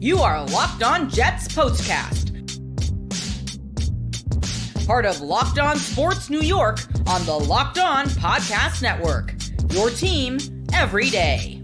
You are Locked On Jets POSTCAST. Part of Locked On Sports New York on the Locked On Podcast Network. Your team every day.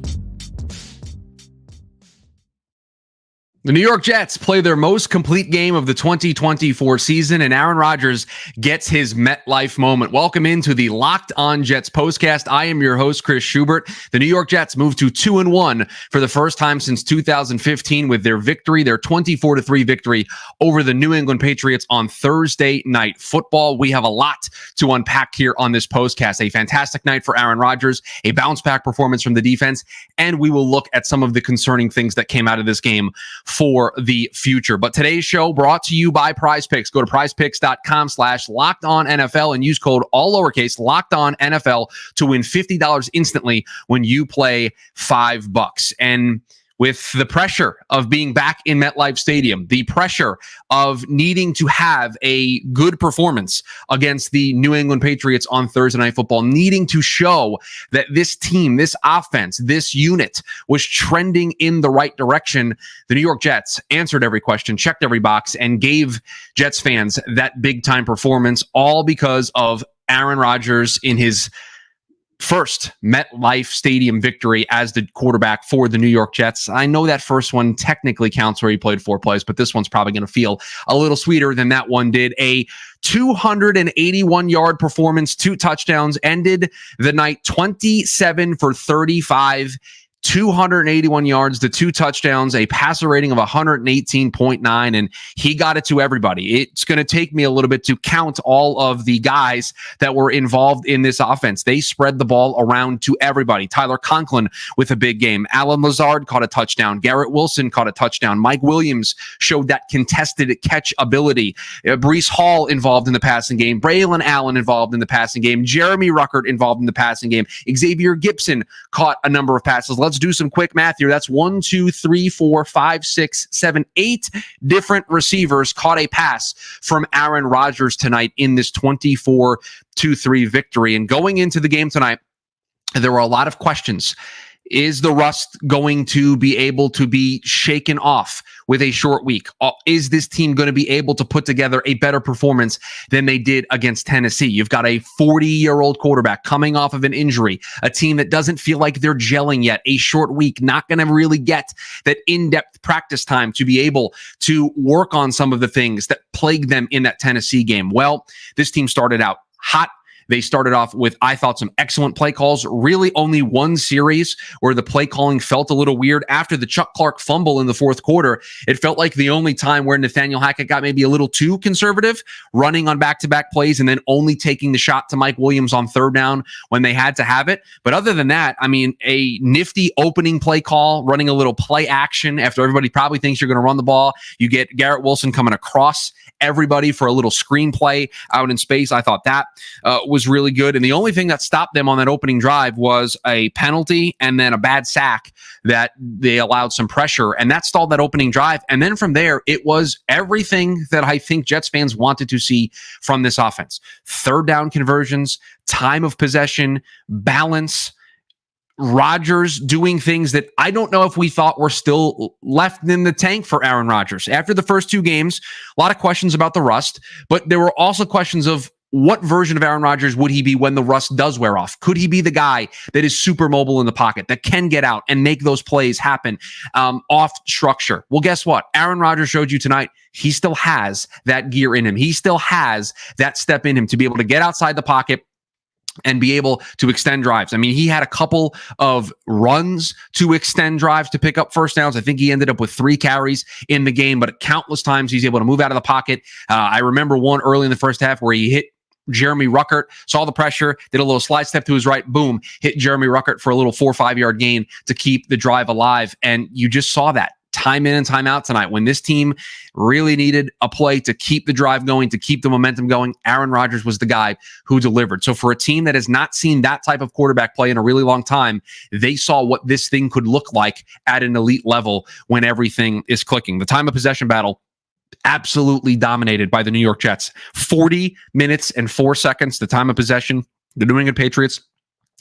The New York Jets play their most complete game of the 2024 season, and Aaron Rodgers gets his MetLife moment. Welcome into the Locked On Jets postcast. I am your host, Chris Schubert. The New York Jets moved to 2-1 for the first time since 2015 with their victory, their 24-3 victory over the New England Patriots on Thursday Night Football. We have a lot to unpack here on this postcast. A fantastic night for Aaron Rodgers, a bounce-back performance from the defense, and we will look at some of the concerning things that came out of this game for the future. But today's show brought to you by PrizePicks. Go to prizepicks.com/LockedOnNFL and use code all lowercase LockedOnNFL to win $50 instantly when you play $5. And with the pressure of being back in MetLife Stadium, the pressure of needing to have a good performance against the New England Patriots on Thursday Night Football, needing to show that this team, this offense, this unit was trending in the right direction, the New York Jets answered every question, checked every box, and gave Jets fans that big-time performance, all because of Aaron Rodgers in his first MetLife Stadium victory as the quarterback for the New York Jets. I know that first one technically counts where he played 4 plays, but this one's probably going to feel a little sweeter than that one did. A 281-yard performance, 2 touchdowns, ended the night 27 for 35, 281 yards, the 2 touchdowns, a passer rating of 118.9, and he got it to everybody. It's going to take me a little bit to count all of the guys that were involved in this offense. They spread the ball around to everybody. Tyler Conklin with a big game. Alan Lazard caught a touchdown. Garrett Wilson caught a touchdown. Mike Williams showed that contested catch ability. Breece Hall involved in the passing game. Braylon Allen involved in the passing game. Jeremy Ruckert involved in the passing game. Xavier Gibson caught a number of passes. Let's do some quick math here. That's 1, 2, 3, 4, 5, 6, 7, 8 different receivers caught a pass from Aaron Rodgers tonight in this 24-3 victory. And going into the game tonight, there were a lot of questions. Is the rust going to be able to be shaken off with a short week? Is this team going to be able to put together a better performance than they did against Tennessee? You've got a 40-year-old quarterback coming off of an injury, a team that doesn't feel like they're gelling yet, a short week, not going to really get that in-depth practice time to be able to work on some of the things that plagued them in that Tennessee game. Well, this team started out hot. They started off with, I thought, some excellent play calls. Really only one series where the play calling felt a little weird. After the Chuck Clark fumble in the fourth quarter, it felt like the only time where Nathaniel Hackett got maybe a little too conservative, running on back-to-back plays and then only taking the shot to Mike Williams on third down when they had to have it. But other than that, I mean, a nifty opening play call, running a little play action after everybody probably thinks you're going to run the ball. You get Garrett Wilson coming across everybody for a little screenplay out in space. I thought that was really good. And the only thing that stopped them on that opening drive was a penalty and then a bad sack that they allowed some pressure, and that stalled that opening drive. And then from there, it was everything that I think Jets fans wanted to see from this offense. Third down conversions, time of possession, balance, Rodgers doing things that I don't know if we thought were still left in the tank for Aaron Rodgers. After the first 2 games, a lot of questions about the rust, but there were also questions of what version of Aaron Rodgers would he be when the rust does wear off? Could he be the guy that is super mobile in the pocket, that can get out and make those plays happen off structure? Well, guess what? Aaron Rodgers showed you tonight he still has that gear in him. He still has that step in him to be able to get outside the pocket and be able to extend drives. I mean, he had a couple of runs to extend drives to pick up first downs. I think he ended up with 3 carries in the game, but countless times he's able to move out of the pocket. I remember one early in the first half where he hit Jeremy Ruckert, saw the pressure, did a little slide step to his right, boom, hit Jeremy Ruckert for a little 4 or 5 yard gain to keep the drive alive. And you just saw that time in and time out tonight. When this team really needed a play to keep the drive going, to keep the momentum going, Aaron Rodgers was the guy who delivered. So for a team that has not seen that type of quarterback play in a really long time, they saw what this thing could look like at an elite level when everything is clicking. The time of possession battle absolutely dominated by the New York Jets. 40 minutes and 4 seconds, the time of possession. The New England Patriots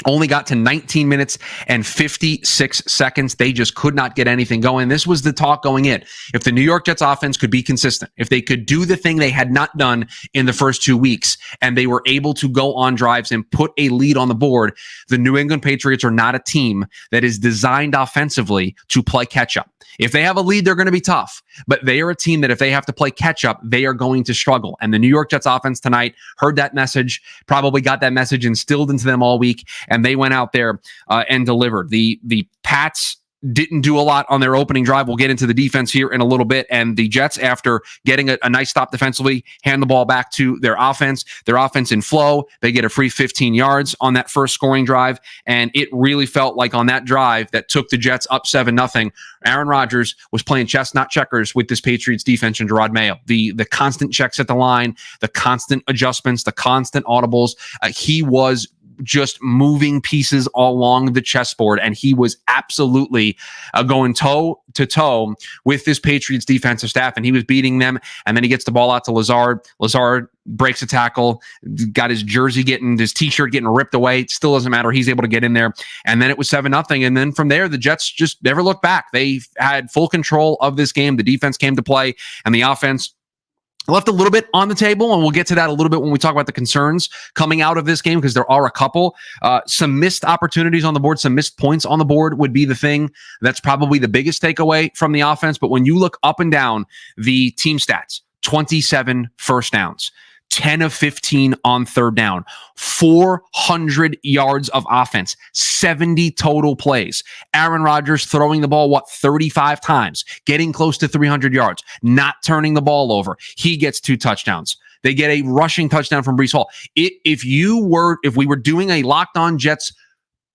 only got to 19 minutes and 56 seconds. They just could not get anything going. This was the talk going in. If the New York Jets offense could be consistent, if they could do the thing they had not done in the first 2 weeks, and they were able to go on drives and put a lead on the board, the New England Patriots are not a team that is designed offensively to play catch up. If they have a lead, they're going to be tough, but they are a team that if they have to play catch up, they are going to struggle. And the New York Jets offense tonight heard that message, probably got that message instilled into them all week, and they went out there and delivered. The Pats didn't do a lot on their opening drive. We'll get into the defense here in a little bit. And the Jets, after getting a nice stop defensively, hand the ball back to their offense in flow. They get a free 15 yards on that first scoring drive. And it really felt like on that drive that took the Jets up 7-0, Aaron Rodgers was playing chess, not checkers, with this Patriots defense and Gerard Mayo. The constant checks at the line, the constant adjustments, the constant audibles. He was just moving pieces all along the chessboard, and he was absolutely going toe to toe with this Patriots defensive staff, and he was beating them. And then he gets the ball out to Lazard. Lazard breaks a tackle, got his t-shirt getting ripped away. It still doesn't matter. He's able to get in there. And then it was 7-0. And then from there, the Jets just never looked back. They had full control of this game. The defense came to play, and the offense left a little bit on the table, and we'll get to that a little bit when we talk about the concerns coming out of this game, because there are a couple. Some missed opportunities on the board, some missed points on the board would be the thing that's probably the biggest takeaway from the offense. But when you look up and down the team stats, 27 first downs, 10 of 15 on third down, 400 yards of offense, 70 total plays. Aaron Rodgers throwing the ball, 35 times, getting close to 300 yards, not turning the ball over. He gets 2 touchdowns. They get a rushing touchdown from Breece Hall. If we were doing a Locked On Jets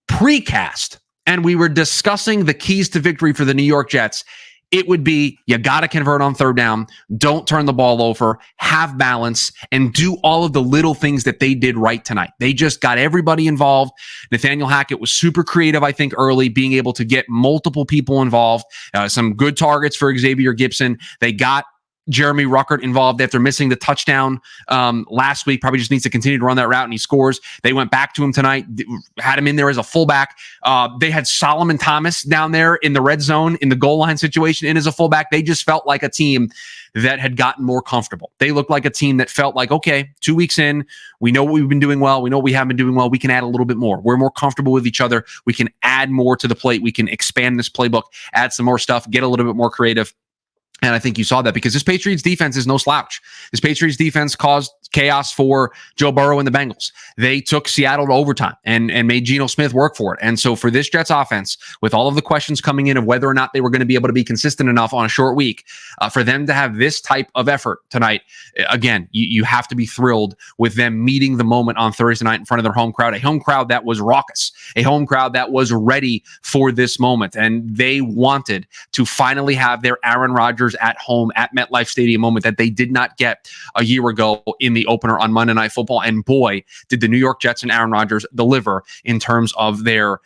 precast and we were discussing the keys to victory for the New York Jets, it would be, you got to convert on third down, don't turn the ball over, have balance, and do all of the little things that they did right tonight. They just got everybody involved. Nathaniel Hackett was super creative, I think, early, being able to get multiple people involved. Some good targets for Xavier Gibson. They got Jeremy Ruckert involved after missing the touchdown last week. Probably just needs to continue to run that route, and he scores. They went back to him tonight, had him in there as a fullback. They had Solomon Thomas down there in the red zone in the goal line situation in as a fullback. They just felt like a team that had gotten more comfortable. They looked like a team that felt like, okay, 2 weeks in, we know what we've been doing well. We know what we haven't been doing well. We can add a little bit more. We're more comfortable with each other. We can add more to the plate. We can expand this playbook, add some more stuff, get a little bit more creative. And I think you saw that because this Patriots defense is no slouch. This Patriots defense caused chaos for Joe Burrow and the Bengals. They took Seattle to overtime and made Geno Smith work for it. And so for this Jets offense, with all of the questions coming in of whether or not they were going to be able to be consistent enough on a short week, for them to have this type of effort tonight, again, you have to be thrilled with them meeting the moment on Thursday night in front of their home crowd, a home crowd that was raucous, a home crowd that was ready for this moment. And they wanted to finally have their Aaron Rodgers at home at MetLife Stadium moment that they did not get a year ago in the opener on Monday Night Football. And boy, did the New York Jets and Aaron Rodgers deliver in terms of their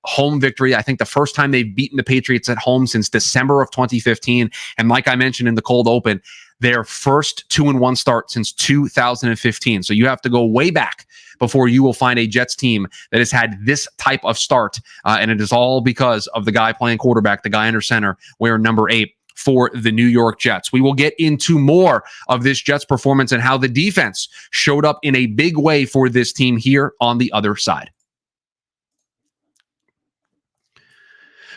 home victory. I think the first time they've beaten the Patriots at home since December of 2015. And like I mentioned in the cold open, their first 2-1 start since 2015. So you have to go way back before you will find a Jets team that has had this type of start. And it is all because of the guy playing quarterback, the guy under center, wearing number 8 for the New York Jets. We will get into more of this Jets performance and how the defense showed up in a big way for this team here on the other side.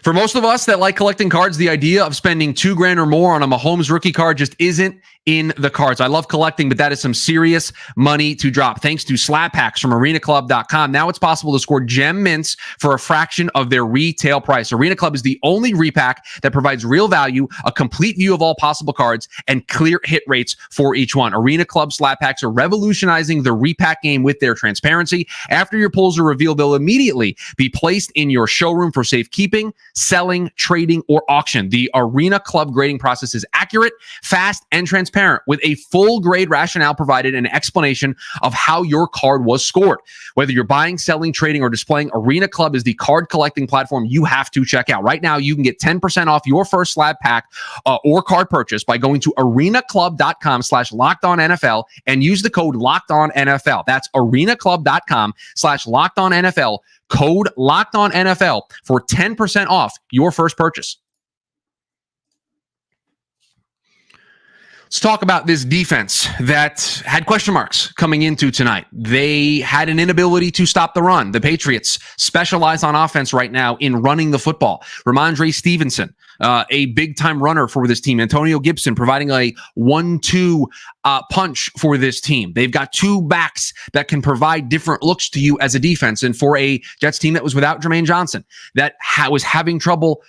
For most of us that like collecting cards, the idea of spending $2,000 or more on a Mahomes rookie card just isn't in the cards. I love collecting, but that is some serious money to drop. Thanks to slab packs from arenaclub.com. Now it's possible to score gem mints for a fraction of their retail price. Arena Club is the only repack that provides real value, a complete view of all possible cards, and clear hit rates for each one. Arena Club slab packs are revolutionizing the repack game with their transparency. After your pulls are revealed, they'll immediately be placed in your showroom for safekeeping, selling, trading, or auction. The Arena Club grading process is accurate, fast, and transparent, transparent with a full grade rationale provided and an explanation of how your card was scored. Whether you're buying, selling, trading, or displaying, Arena Club is the card collecting platform you have to check out. Right now, you can get 10% off your first slab pack or card purchase by going to arenaclub.com/LockedOnNFL and use the code LockedOnNFL. That's arenaclub.com/LockedOnNFL. Code LockedOnNFL for 10% off your first purchase. Let's talk about this defense that had question marks coming into tonight. They had an inability to stop the run. The Patriots specialize on offense right now in running the football. Ramondre Stevenson, a big-time runner for this team. Antonio Gibson providing a 1-2 punch for this team. They've got two backs that can provide different looks to you as a defense. And for a Jets team that was without Jermaine Johnson, that was having trouble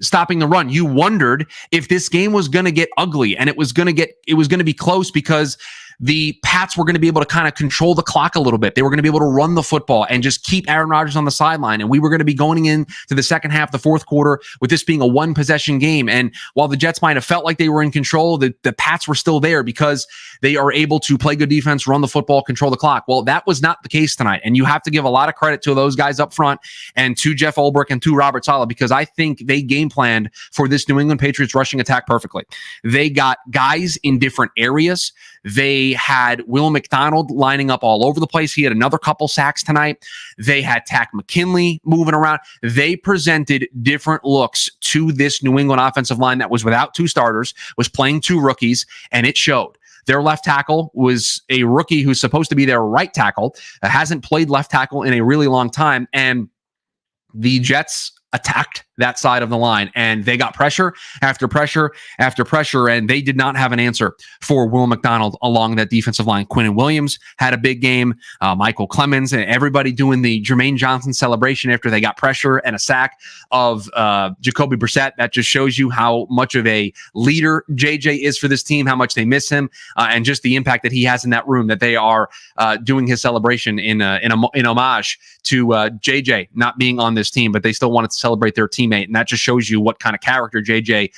stopping the run, you wondered if this game was going to get ugly and it was going to be close because the Pats were going to be able to kind of control the clock a little bit. They were going to be able to run the football and just keep Aaron Rodgers on the sideline. And we were going to be going into the second half, the fourth quarter, with this being a one-possession game. And while the Jets might have felt like they were in control, the Pats were still there because they are able to play good defense, run the football, control the clock. Well, that was not the case tonight. And you have to give a lot of credit to those guys up front and to Jeff Ulbrich and to Robert Saleh, because I think they game planned for this New England Patriots rushing attack perfectly. They got guys in different areas. They had Will McDonald lining up all over the place. He had another couple sacks tonight. They had Tack McKinley moving around. They presented different looks to this New England offensive line that was without two starters, was playing two rookies, and it showed. Their left tackle was a rookie who's supposed to be their right tackle, hasn't played left tackle in a really long time, and the Jets attacked that side of the line, and they got pressure after pressure after pressure, and they did not have an answer for Will McDonald along that defensive line. Quinnen Williams had a big game. Michael Clemens and everybody doing the Jermaine Johnson celebration after they got pressure and a sack of Jacoby Brissett. That just shows you how much of a leader JJ is for this team, how much they miss him, and just the impact that he has in that room, that they are doing his celebration in homage to JJ not being on this team, but they still wanted to celebrate their teammate. And that just shows you what kind of character JJ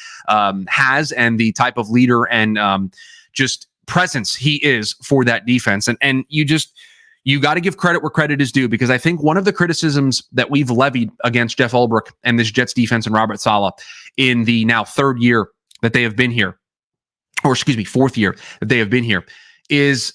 has and the type of leader and just presence he is for that defense. And you got to give credit where credit is due, because I think one of the criticisms that we've levied against Jeff Ulbrich and this Jets defense and Robert Saleh in the now third year that they have been here, or excuse me, fourth year that they have been here, is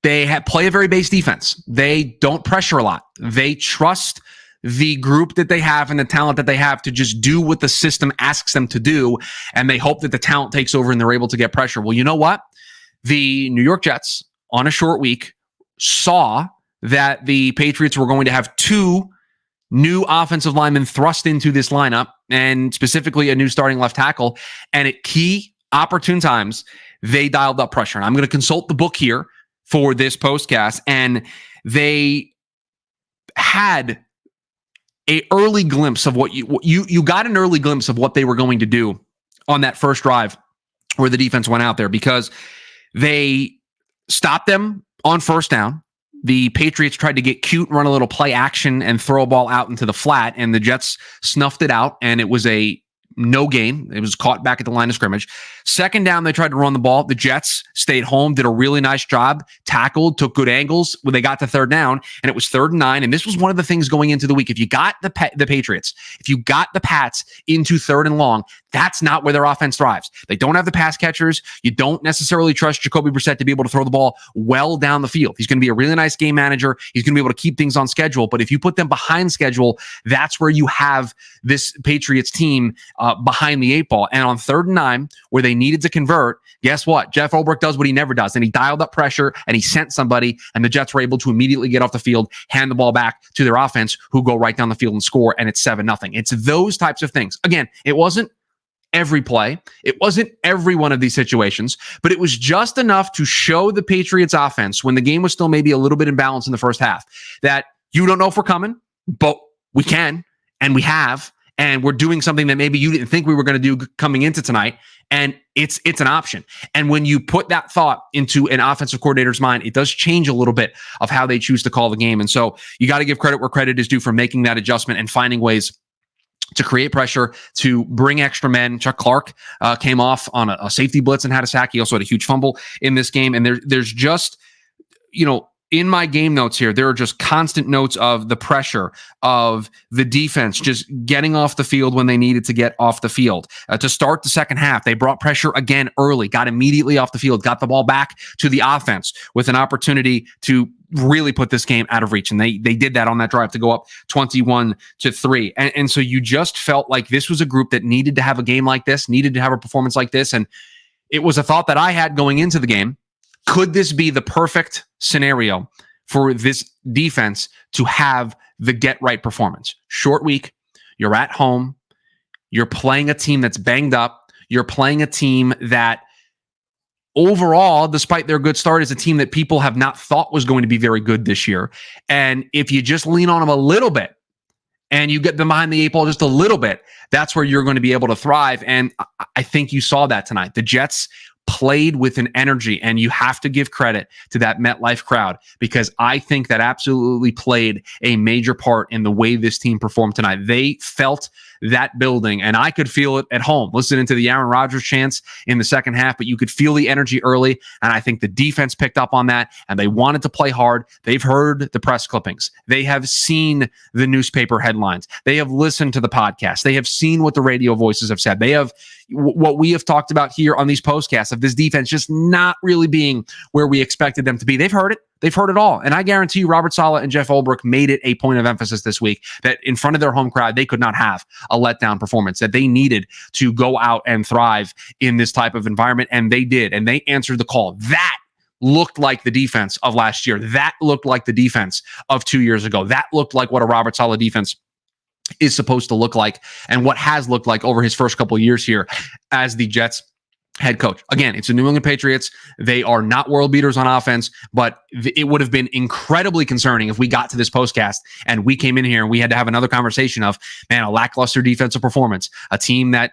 they play a very base defense. They don't pressure a lot. They trust the group that they have and the talent that they have to just do what the system asks them to do, and they hope that the talent takes over and they're able to get pressure. Well, you know what? The New York Jets, on a short week, saw that the Patriots were going to have two new offensive linemen thrust into this lineup, and specifically a new starting left tackle, and at key opportune times, they dialed up pressure. And I'm going to consult the book here for this postcast, and they had an early glimpse of what you got an early glimpse of what they were going to do on that first drive where the defense went out there, because they stopped them on first down. The Patriots tried to get cute, run a little play action and throw a ball out into the flat, and the Jets snuffed it out, and it was a no gain. It was caught back at the line of scrimmage. Second down, they tried to run the ball. The Jets stayed home, did a really nice job, tackled, took good angles when they got to third down, and it was 3rd and 9. And this was one of the things going into the week. If you got the Patriots, if you got the Pats into 3rd and long, that's not where their offense thrives. They don't have the pass catchers. You don't necessarily trust Jacoby Brissett to be able to throw the ball well down the field. He's going to be a really nice game manager. He's going to be able to keep things on schedule. But if you put them behind schedule, that's where you have this Patriots team behind the 8 ball. And on 3rd and 9, where they needed to convert, guess what? Jeff Ulbrich does what he never does. And he dialed up pressure and he sent somebody, and the Jets were able to immediately get off the field, hand the ball back to their offense, who go right down the field and score. And it's 7-0. It's those types of things. Again, it wasn't every play. It wasn't every one of these situations, but it was just enough to show the Patriots offense, when the game was still maybe a little bit imbalanced in the first half, that you don't know if we're coming, but we can, and we have, and we're doing something that maybe you didn't think we were going to do coming into tonight. And it's an option. And when you put that thought into an offensive coordinator's mind, it does change a little bit of how they choose to call the game. And so you got to give credit where credit is due for making that adjustment and finding ways to create pressure, to bring extra men. Chuck Clark came off on a safety blitz and had a sack. He also had a huge fumble in this game. And there's just, in my game notes here, there are just constant notes of the pressure of the defense just getting off the field when they needed to get off the field. To start the second half, they brought pressure again early, got immediately off the field, got the ball back to the offense with an opportunity to really put this game out of reach. And they did that on that drive to go up 21-3. And so you just felt like this was a group that needed to have a game like this, needed to have a performance like this. And it was a thought that I had going into the game. Could this be the perfect scenario for this defense to have the get right performance? Short week, you're at home, you're playing a team that's banged up, you're playing a team that overall, despite their good start, is a team that people have not thought was going to be very good this year. And if you just lean on them a little bit and you get them behind the eight ball just a little bit, that's where you're going to be able to thrive. And I think you saw that tonight. The Jets played with an energy, and you have to give credit to that MetLife crowd, because I think that absolutely played a major part in the way this team performed tonight. They felt that building, and I could feel it at home listening to the Aaron Rodgers chants in the second half, but you could feel the energy early, and I think the defense picked up on that, and they wanted to play hard. They've heard the press clippings. They have seen the newspaper headlines. They have listened to the podcast. They have seen what the radio voices have said. They have what we have talked about here on these postcasts of this defense just not really being where we expected them to be. They've heard it. They've heard it all. And I guarantee you, Robert Saleh and Jeff Ulbrich made it a point of emphasis this week that in front of their home crowd, they could not have a letdown performance, that they needed to go out and thrive in this type of environment. And they did. And they answered the call. That looked like the defense of last year. That looked like the defense of 2 years ago. That looked like what a Robert Saleh defense is supposed to look like, and what has looked like over his first couple of years here as the Jets head coach. Again, it's the New England Patriots. They are not world beaters on offense, but it would have been incredibly concerning if we got to this postcast and we came in here and we had to have another conversation of, man, a lackluster defensive performance, a team that,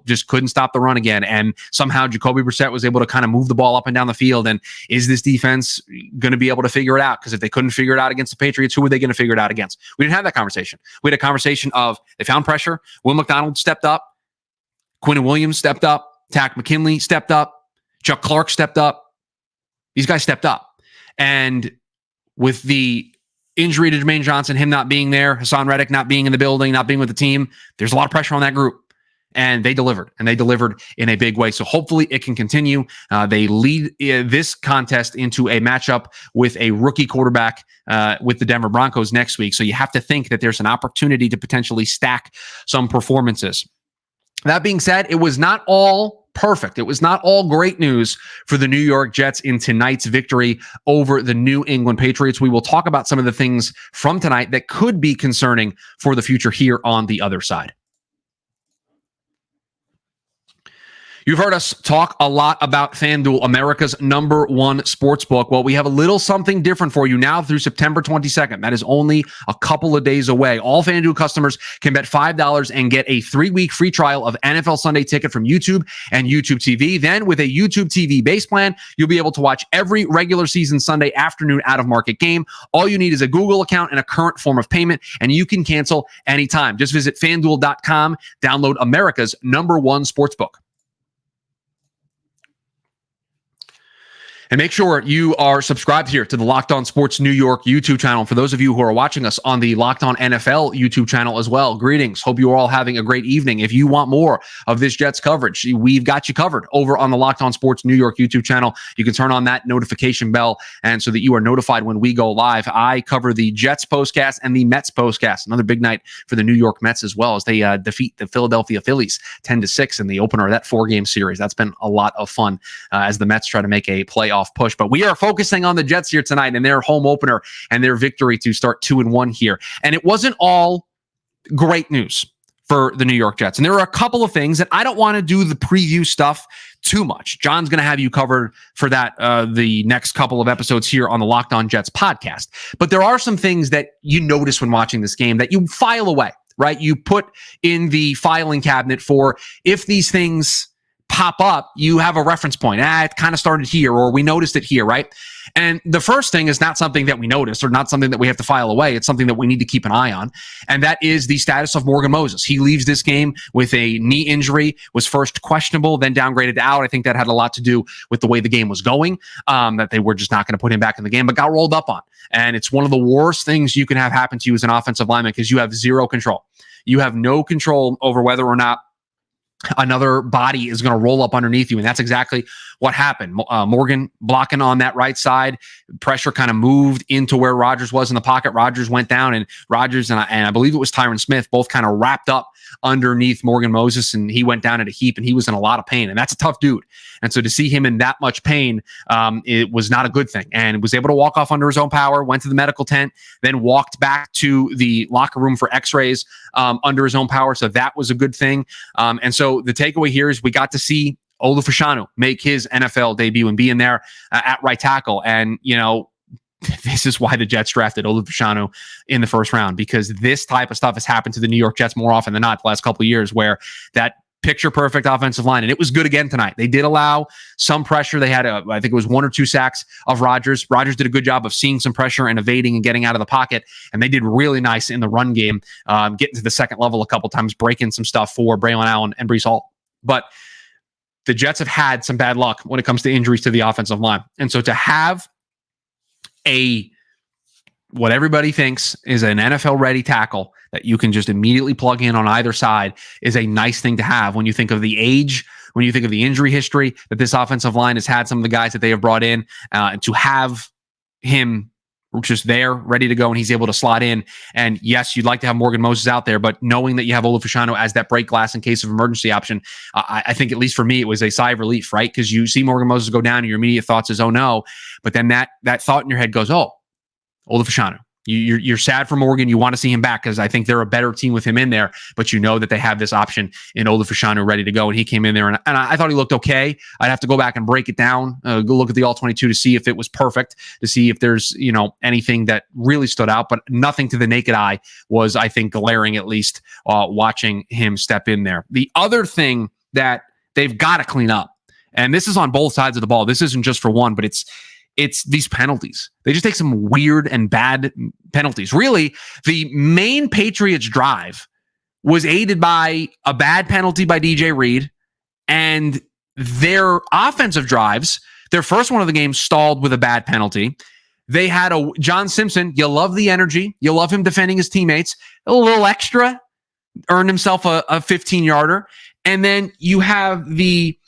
just couldn't stop the run again. And somehow Jacoby Brissett was able to kind of move the ball up and down the field. And is this defense going to be able to figure it out? Because if they couldn't figure it out against the Patriots, who were they going to figure it out against? We didn't have that conversation. We had a conversation of they found pressure. Will McDonald stepped up. Quinton Williams stepped up. Tack McKinley stepped up. Chuck Clark stepped up. These guys stepped up. And with the injury to Jermaine Johnson, him not being there, Hassan Reddick not being in the building, not being with the team, there's a lot of pressure on that group. And they delivered. And they delivered in a big way. So hopefully it can continue. They lead this contest into a matchup with a rookie quarterback with the Denver Broncos next week. So you have to think that there's an opportunity to potentially stack some performances. That being said, it was not all perfect. It was not all great news for the New York Jets in tonight's victory over the New England Patriots. We will talk about some of the things from tonight that could be concerning for the future here on the other side. You've heard us talk a lot about FanDuel, America's #1 sportsbook. Well, we have a little something different for you now through September 22nd. That is only a couple of days away. All FanDuel customers can bet $5 and get a 3-week free trial of NFL Sunday Ticket from YouTube and YouTube TV. Then with a YouTube TV base plan, you'll be able to watch every regular season Sunday afternoon out-of-market game. All you need is a Google account and a current form of payment, and you can cancel anytime. Just visit FanDuel.com, download America's #1 sportsbook. And make sure you are subscribed here to the Locked On Sports New York YouTube channel. For those of you who are watching us on the Locked On NFL YouTube channel as well, greetings. Hope you are all having a great evening. If you want more of this Jets coverage, we've got you covered over on the Locked On Sports New York YouTube channel. You can turn on that notification bell, and so that you are notified when we go live. I cover the Jets postcast and the Mets postcast. Another big night for the New York Mets as well, as they defeat the Philadelphia Phillies 10-6 in the opener of that 4-game series. That's been a lot of fun as the Mets try to make a playoff push. But we are focusing on the Jets here tonight and their home opener and their victory to start 2-1 here. And it wasn't all great news for the New York Jets. And there are a couple of things that I don't want to do the preview stuff too much. John's going to have you covered for that the next couple of episodes here on the Locked On Jets podcast. But there are some things that you notice when watching this game that you file away, right? You put in the filing cabinet for if these things pop up, you have a reference point. It kind of started here, or we noticed it here, right? And the first thing is not something that we noticed or not something that we have to file away. It's something that we need to keep an eye on. And that is the status of Morgan Moses. He leaves this game with a knee injury, was first questionable, then downgraded to out. I think that had a lot to do with the way the game was going, that they were just not going to put him back in the game, but got rolled up on. And it's one of the worst things you can have happen to you as an offensive lineman because you have zero control. You have no control over whether or not another body is going to roll up underneath you. And that's exactly what happened. Morgan blocking on that right side. Pressure kind of moved into where Rodgers was in the pocket. Rodgers went down, and Rodgers and I believe it was Tyron Smith both kind of wrapped up underneath Morgan Moses, and he went down in a heap, and he was in a lot of pain. And that's a tough dude. And so to see him in that much pain, it was not a good thing. And was able to walk off under his own power, went to the medical tent, then walked back to the locker room for x-rays under his own power. So that was a good thing. And so the takeaway here is we got to see Olu Fashanu make his NFL debut and be in there at right tackle. And, you know, this is why the Jets drafted Olu Fashanu in the first round, because this type of stuff has happened to the New York Jets more often than not the last couple of years, where that picture perfect offensive line, and it was good again tonight. They did allow some pressure. They had I think it was 1 or 2 sacks of Rodgers. Rodgers did a good job of seeing some pressure and evading and getting out of the pocket, and they did really nice in the run game, getting to the second level a couple times, breaking some stuff for Braylon Allen and Breece Hall. But the Jets have had some bad luck when it comes to injuries to the offensive line. And so to have what everybody thinks is an NFL-ready tackle that you can just immediately plug in on either side is a nice thing to have when you think of the age, when you think of the injury history that this offensive line has had, some of the guys that they have brought in, and to have him just there, ready to go, and he's able to slot in. And yes, you'd like to have Morgan Moses out there, but knowing that you have Olu Fashanu as that break glass in case of emergency option, I think at least for me, it was a sigh of relief, right? Because you see Morgan Moses go down and your immediate thoughts is, oh no. But then that thought in your head goes, oh, Olu Fashanu. You're sad for Morgan. You want to see him back because I think they're a better team with him in there, but you know that they have this option in Olu Fashanu ready to go. And he came in there and I thought he looked okay. I'd have to go back and break it down, go look at the all-22 to see if it was perfect, to see if there's, you know, anything that really stood out, but nothing to the naked eye was, I think, glaring, at least watching him step in there. The other thing that they've got to clean up, and this is on both sides of the ball. This isn't just for one, but it's these penalties. They just take some weird and bad penalties. Really, the main Patriots drive was aided by a bad penalty by DJ Reed, and their offensive drives, their first one of the game stalled with a bad penalty. They had a John Simpson. You love the energy. You love him defending his teammates. A little extra, earned himself a 15-yarder. And then you have the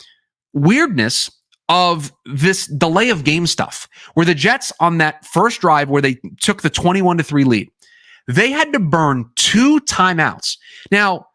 weirdness of this delay of game stuff, where the Jets on that first drive where they took the 21-3 lead, they had to burn 2 timeouts. Now,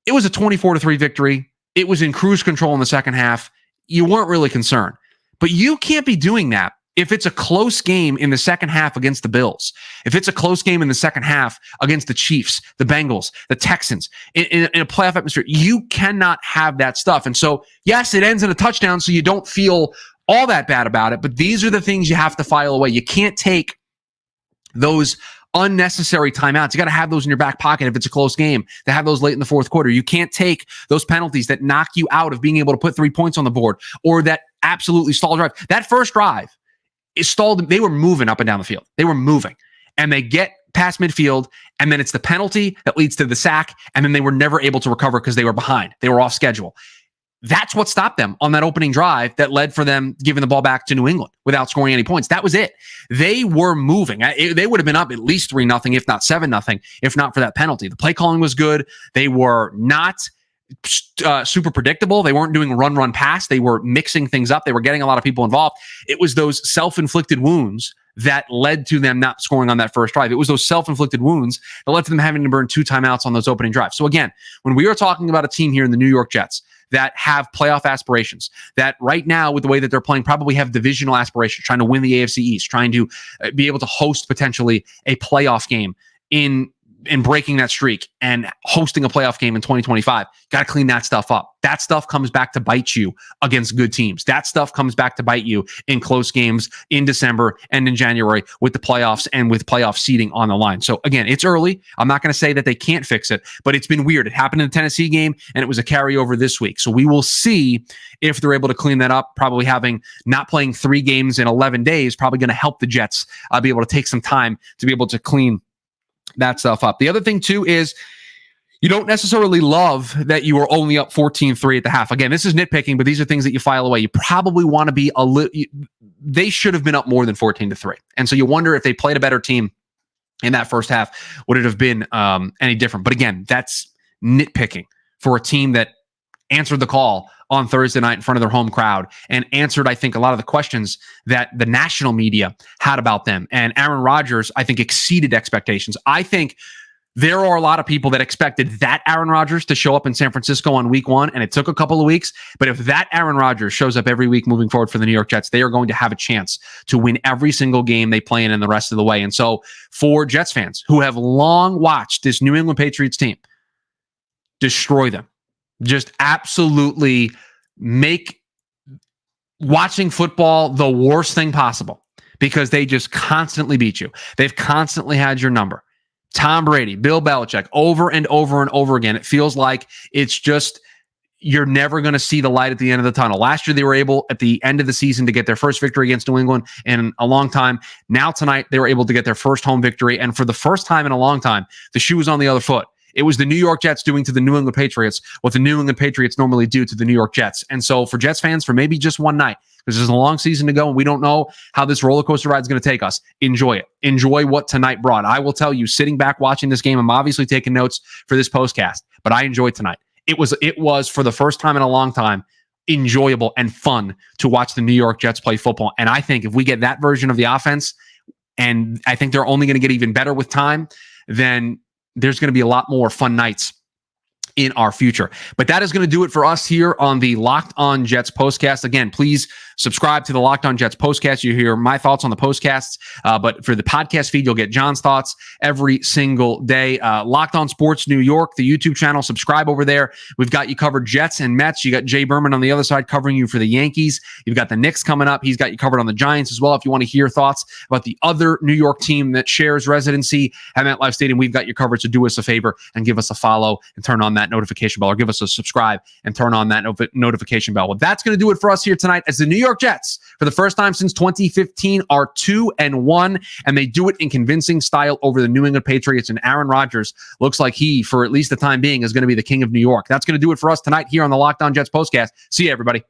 it was a 24-3 victory. It was in cruise control in the second half. You weren't really concerned, but you can't be doing that if it's a close game in the second half against the Bills, if it's a close game in the second half against the Chiefs, the Bengals, the Texans, in a playoff atmosphere. You cannot have that stuff. And so, yes, it ends in a touchdown, so you don't feel all that bad about it, but these are the things you have to file away. You can't take those unnecessary timeouts. You got to have those in your back pocket if it's a close game, to have those late in the fourth quarter. You can't take those penalties that knock you out of being able to put 3 points on the board, or that absolutely stall drive. That first drive, it stalled. They were moving up and down the field. They were moving, and they get past midfield, and then it's the penalty that leads to the sack, and then they were never able to recover because they were behind. They were off schedule. That's what stopped them on that opening drive that led for them giving the ball back to New England without scoring any points. That was it. They were moving. They would have been up at least 3-0, if not 7-0, if not for that penalty. The play calling was good. They were not super predictable. They weren't doing run, pass. They were mixing things up. They were getting a lot of people involved. It was those self-inflicted wounds that led to them not scoring on that first drive. It was those self-inflicted wounds that led to them having to burn 2 timeouts on those opening drives. So again, when we are talking about a team here in the New York Jets that have playoff aspirations, that right now with the way that they're playing probably have divisional aspirations, trying to win the AFC East, trying to be able to host potentially a playoff game in in breaking that streak and hosting a playoff game in 2025. Got to clean that stuff up. That stuff comes back to bite you against good teams. That stuff comes back to bite you in close games in December and in January with the playoffs and with playoff seeding on the line. So again, it's early. I'm not going to say that they can't fix it, but it's been weird. It happened in the Tennessee game and it was a carryover this week. So we will see if they're able to clean that up. Probably having not playing 3 games in 11 days, probably going to help the Jets be able to take some time to be able to clean that stuff up. The other thing too is you don't necessarily love that you are only up 14-3 at the half. Again, this is nitpicking, but these are things that you file away. You probably want to be a little, they should have been up more than 14-3. And so you wonder if they played a better team in that first half, would it have been any different? But again, that's nitpicking for a team that answered the call on Thursday night in front of their home crowd and answered, I think, a lot of the questions that the national media had about them. And Aaron Rodgers, I think, exceeded expectations. I think there are a lot of people that expected that Aaron Rodgers to show up in San Francisco on week 1, and it took a couple of weeks. But if that Aaron Rodgers shows up every week moving forward for the New York Jets, they are going to have a chance to win every single game they play in and the rest of the way. And so for Jets fans who have long watched this New England Patriots team destroy them, just absolutely make watching football the worst thing possible because they just constantly beat you. They've constantly had your number. Tom Brady, Bill Belichick, over and over and over again. It feels like it's just, you're never going to see the light at the end of the tunnel. Last year, they were able at the end of the season to get their first victory against New England in a long time. Now tonight, they were able to get their first home victory. And for the first time in a long time, the shoe was on the other foot. It was the New York Jets doing to the New England Patriots what the New England Patriots normally do to the New York Jets. And so for Jets fans, for maybe just one night, because there's a long season to go and we don't know how this roller coaster ride is going to take us, enjoy it. Enjoy what tonight brought. I will tell you, sitting back watching this game, I'm obviously taking notes for this postcast, but I enjoyed tonight. It was for the first time in a long time, enjoyable and fun to watch the New York Jets play football. And I think if we get that version of the offense, and I think they're only going to get even better with time, then there's going to be a lot more fun nights in our future. But that is going to do it for us here on the Locked On Jets postcast. Again, please subscribe to the Locked On Jets postcast. You hear my thoughts on the postcasts, but for the podcast feed, you'll get John's thoughts every single day. Locked On Sports New York, the YouTube channel, subscribe over there. We've got you covered Jets and Mets. You got Jay Berman on the other side covering you for the Yankees. You've got the Knicks coming up. He's got you covered on the Giants as well. If you want to hear thoughts about the other New York team that shares residency at MetLife Stadium, we've got you covered. So do us a favor and give us a follow and turn on that notification bell, or give us a subscribe and turn on that notification bell. Well, that's going to do it for us here tonight as the New York Jets, for the first time since 2015, are 2-1, and they do it in convincing style over the New England Patriots. And Aaron Rodgers looks like he, for at least the time being, is going to be the king of New York. That's going to do it for us tonight here on the Locked On Jets postcast. See you, everybody.